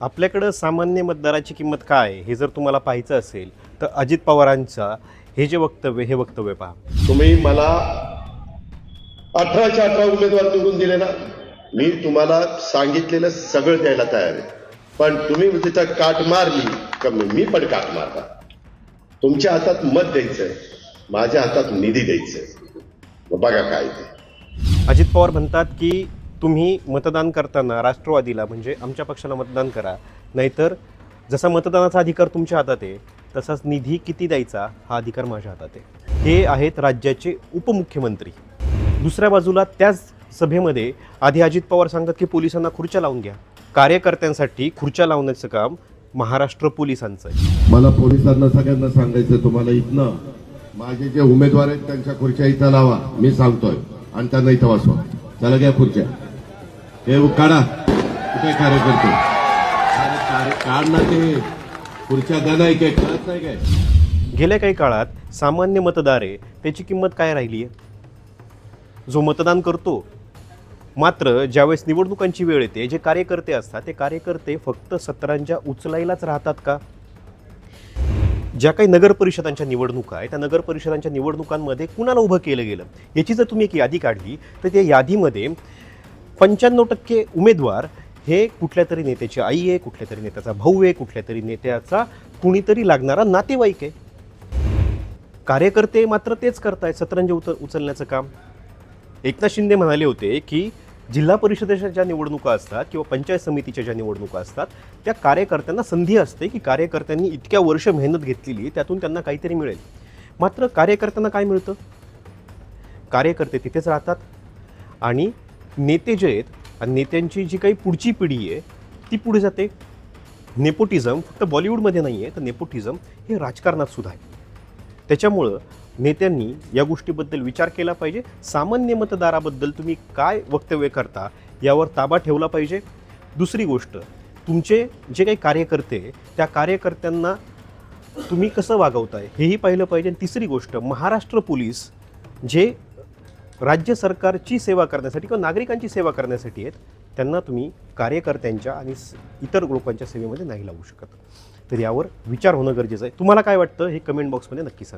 आपल्याकडं सामान्य मतदाराची किंमत काय आहे हे जर तुम्हाला पाहायचं असेल तर अजित पवारांचा हे वक्तव्य पहा. तुम्ही मला 18च्या 18 उमेदवार निवडून दिले ना, मी तुम्हाला सांगितलेलं सगळं द्यायला तयार आहे. पण तुम्ही तिथं काट मारली का मी पण काट मारला. तुमच्या हातात मत द्यायचंय, माझ्या हातात निधी द्यायचंय. बघा काय ते. अजित पवार म्हणतात की तुम्ही मतदान करताना राष्ट्रवादीला म्हणजे आमच्या पक्षाला मतदान करा, नाहीतर जसा मतदानाचा अधिकार तुमच्या हातात आहे तसाच निधी किती द्यायचा हा अधिकार माझ्या हातात आहे. हे आहेत राज्याचे उपमुख्यमंत्री. दुसऱ्या बाजूला त्याच सभेमध्ये आधी अजित पवार सांगतात की पोलिसांना खुर्च्या लावून घ्या. कार्यकर्त्यांसाठी खुर्च्या लावण्याचं काम महाराष्ट्र पोलिसांचं आहे. मला पोलिसांना सगळ्यांना सांगायचं, तुम्हाला इथनं माझे जे उमेदवार आहेत त्यांच्या खुर्च्या इथं लावा, मी सांगतोय, आणि त्यांना इथं वाचवा. चला घ्या खुर्च्या, हे काढा. कुठे कार्यकर्ते काढ ना, ते खुर्च्या द्या. नाही काय कळत नाही काय. गेल्या काही काळात सामान्य मतदार आहे त्याची किंमत काय राहिली आहे? जो मतदान करतो, मात्र ज्यावेळेस निवडणुकांची वेळ येते जे कार्यकर्ते असतात ते कार्यकर्ते फक्त सतरांच्या उचलायलाच राहतात का? ज्या काही नगर परिषदांच्या निवडणुका आहेत त्या नगर परिषदांच्या निवडणुकांमध्ये कुणाला उभं केलं गेलं याची जर तुम्ही एक यादी काढली तर त्या यादीमध्ये 95% उमेदवार हे कुठल्या तरी नेत्याची आई आहे, कुठल्या तरी नेत्याचा भाऊ आहे, कुठल्या तरी नेत्याचा कुणीतरी लागणारा नातेवाईक आहे. कार्यकर्ते मात्र तेच करतायत, सतरंजी उचलण्याचं काम. एकनाथ शिंदे म्हणाले होते की जिल्हा परिषदेच्या ज्या निवडणुका असतात किंवा पंचायत समितीच्या ज्या निवडणुका असतात त्या कार्यकर्त्यांना संधी असते की कार्यकर्त्यांनी इतक्या वर्ष मेहनत घेतलेली त्यातून त्यांना काहीतरी मिळेल. मात्र कार्यकर्त्यांना काय मिळतं? कार्यकर्ते तिथेच राहतात आणि नेते जे आहेत आणि नेत्यांची जी काही पुढची पिढी आहे ती पुढे जाते. नेपोटिझम फक्त बॉलिवूडमध्ये नाही आहे, तर नेपोटिझम हे राजकारणात सुद्धा आहे. त्याच्यामुळं नेत्यांनी या गोष्टीबद्दल विचार केला पाहिजे. सामान्य मतदाराबद्दल तुम्ही काय वक्तव्य करता यावर ताबा ठेवला पाहिजे. दुसरी गोष्ट, तुमचे जे काही कार्यकर्ते त्या कार्यकर्त्यांना तुम्ही कसं वागवताय हेही पाहिलं पाहिजे. तिसरी गोष्ट, महाराष्ट्र पोलीस जे राज्य सरकारची सेवा करण्यासाठी किंवा नागरिकांची सेवा करण्यासाठी आहेत त्यांना तुम्ही कार्यकर्त्यांच्या आणि इतर लोकांच्या सेवेमध्ये नाही लावू शकत. तर यावर विचार होणं गरजेचं आहे. तुम्हाला काय वाटतं हे कमेंट बॉक्समध्ये नक्की सांगा.